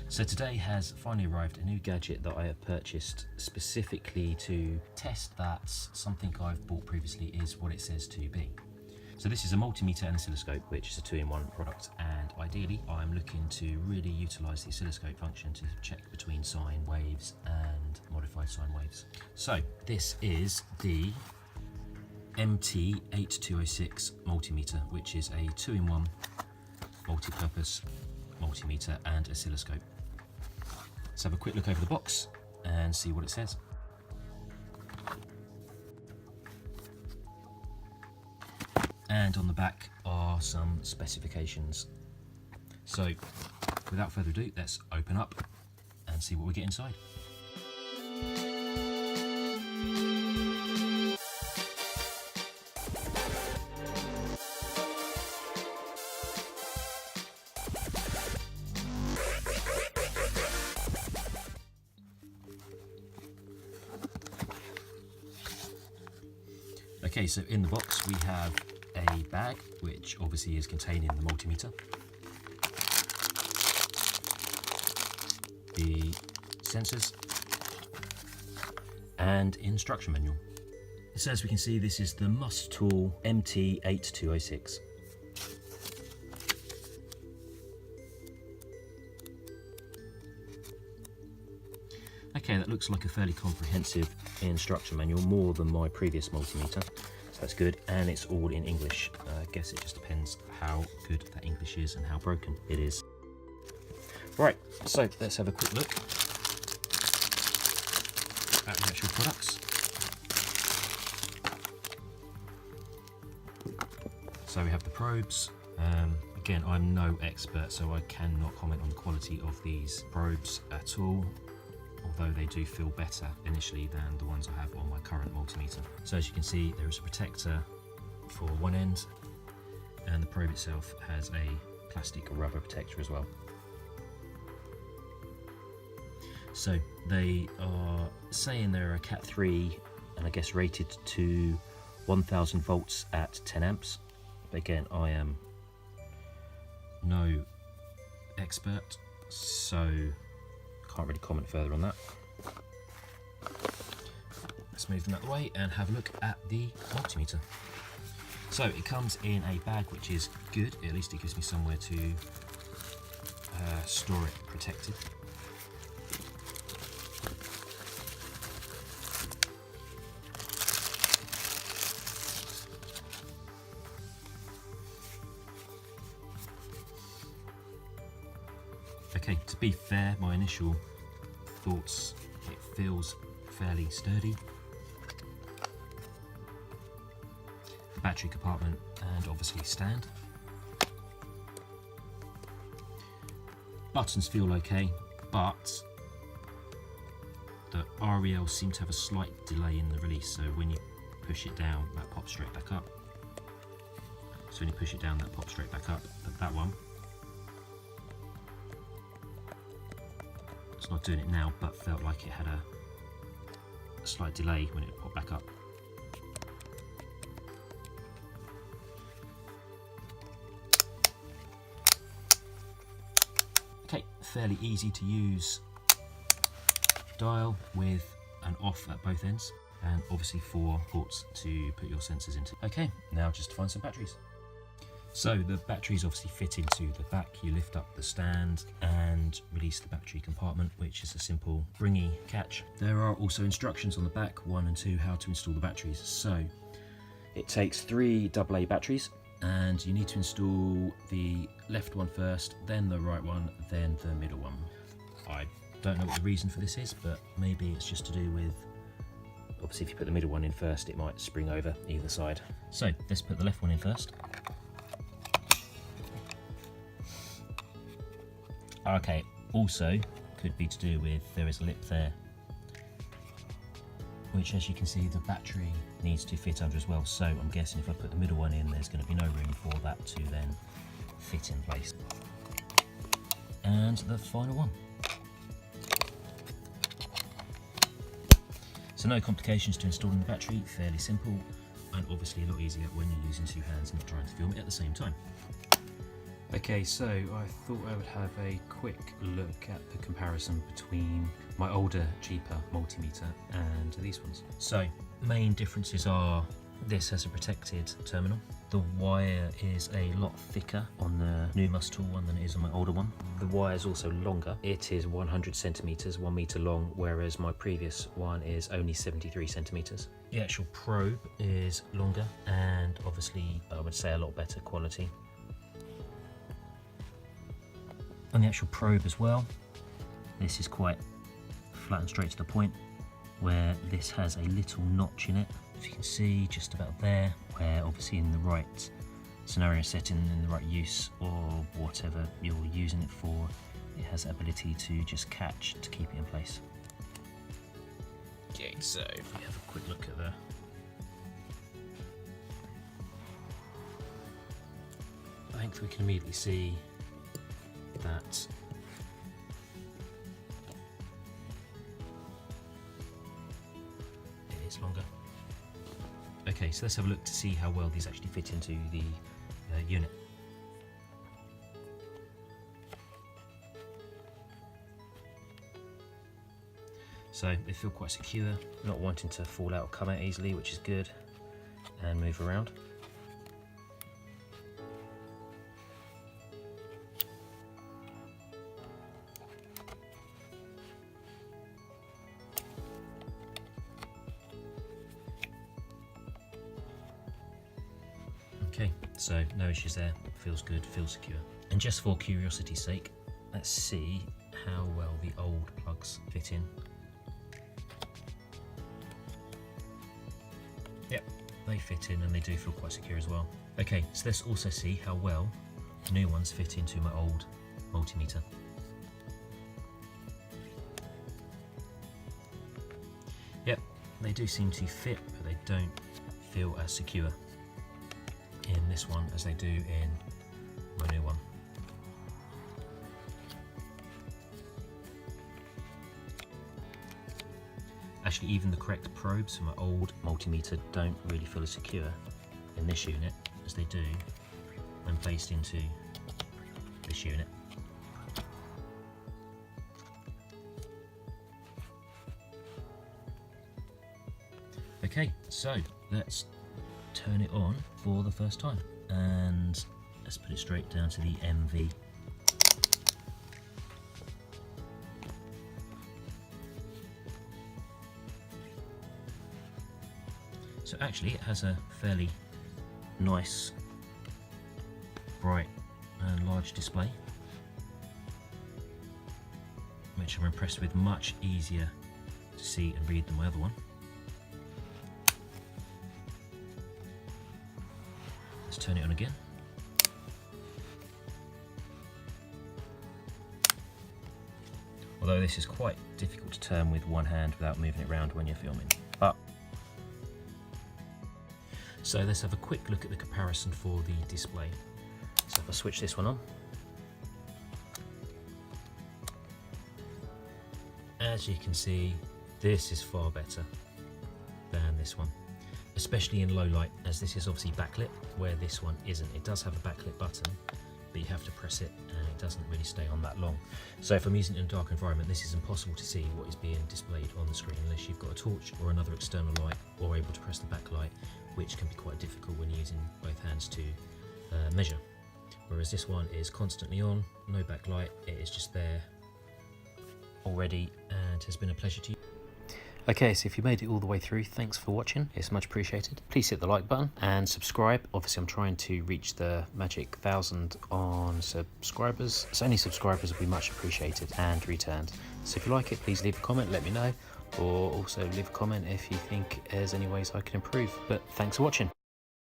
So today has finally arrived a new gadget that I have purchased specifically to test that something I've bought previously is what it says to be. So this is a multimeter and oscilloscope, which is a 2-in-1 product, and ideally I'm looking to really utilise the oscilloscope function to check between sine waves and modified sine waves. So this is the MT8206 multimeter, which is a 2-in-1 multi-purpose multimeter and oscilloscope. Let's have a quick look over the box and see what it says. And on the back are some specifications. So without further ado, let's open up and see what we get inside. Okay, so in the box we have a bag, which obviously is containing the multimeter, the sensors, and instruction manual. So as we can see, this is the Mustool MT8206. Okay, that looks like a fairly comprehensive instruction manual, more than my previous multimeter, so that's good, and it's all in English. I guess it just depends how good that English is and how broken it is. Right, so let's have a quick look at the actual products. So we have the probes. Again, I'm no expert, so I cannot comment on the quality of these probes at all, although they do feel better initially than the ones I have on my current multimeter. So as you can see, there is a protector for one end, and the probe itself has a plastic rubber protector as well. So they are saying they're a Cat 3, and I guess rated to 1000 volts at 10 amps. But again, I am no expert, so can't really comment further on that. Let's move them out of the way and have a look at the multimeter. So it comes in a bag, which is good. At least it gives me somewhere to store it protected. Okay, to be fair, my initial thoughts, it feels fairly sturdy. The battery compartment and obviously stand. Buttons feel okay, but the REL seem to have a slight delay in the release, so when you push it down, that pops straight back up. So when you push it down, that pops straight back up, but that one, it's not doing it now, but felt like it had a slight delay when it popped back up. Okay, fairly easy to use dial with an off at both ends, and obviously 4 ports to put your sensors into. Okay, now just to find some batteries. So the batteries obviously fit into the back. You lift up the stand and release the battery compartment, which is a simple springy catch. There are also instructions on the back, 1 and 2, how to install the batteries. So it takes 3 AA batteries, and you need to install the left one first, then the right one, then the middle one. I don't know what the reason for this is, but maybe it's just to do with, obviously if you put the middle one in first, it might spring over either side. So let's put the left one in first. Okay, also could be to do with, there is a lip there, which as you can see the battery needs to fit under as well, so I'm guessing if I put the middle one in, there's going to be no room for that to then fit in place. And the final one. So no complications to installing the battery, fairly simple, and obviously a lot easier when you're using 2 hands and not trying to film it at the same time. Okay, so I thought I would have a quick look at the comparison between my older, cheaper multimeter and these ones. So, main differences are this has a protected terminal. The wire is a lot thicker on the new Mustool one than it is on my older one. The wire is also longer. It is 100 centimeters, 1 meter long, whereas my previous one is only 73 centimeters. The actual probe is longer and obviously I would say a lot better quality. And the actual probe as well, this is quite flat and straight to the point, where this has a little notch in it, if you can see just about there, where obviously in the right scenario setting, in the right use or whatever you're using it for, it has the ability to just catch to keep it in place. Okay, so if we have a quick look at the I think we can immediately see that it is longer. Okay, so let's have a look to see how well these actually fit into the unit. So they feel quite secure, not wanting to fall out or come out easily, which is good, and move around. Okay, so no issues there, feels good, feels secure. And just for curiosity's sake, let's see how well the old plugs fit in. Yep, they fit in and they do feel quite secure as well. Okay, so let's also see how well the new ones fit into my old multimeter. Yep, they do seem to fit, but they don't feel as secure in this one as they do in my new one. Actually, even the correct probes for my old multimeter don't really feel as secure in this unit as they do when placed into this unit. Okay, so let's turn it on for the first time and let's put it straight down to the MV. So actually it has a fairly nice, bright and large display, which I'm impressed with, much easier to see and read than my other one. Let's turn it on again. Although this is quite difficult to turn with one hand without moving it around when you're filming. So let's have a quick look at the comparison for the display. So if I switch this one on, as you can see, this is far better than this one, especially in low light, as this is obviously backlit, where this one isn't. It does have a backlit button, but you have to press it and it doesn't really stay on that long. So if I'm using it in a dark environment, this is impossible to see what is being displayed on the screen unless you've got a torch or another external light, or able to press the backlight, which can be quite difficult when using both hands to measure. Whereas this one is constantly on, no backlight, it is just there already and has been a pleasure to use. Okay, so if you made it all the way through, thanks for watching, it's much appreciated. Please hit the like button and subscribe. Obviously I'm trying to reach the magic 1,000 on subscribers, so any subscribers will be much appreciated and returned. So if you like it, please leave a comment, let me know, or also leave a comment if you think there's any ways I can improve. But thanks for watching.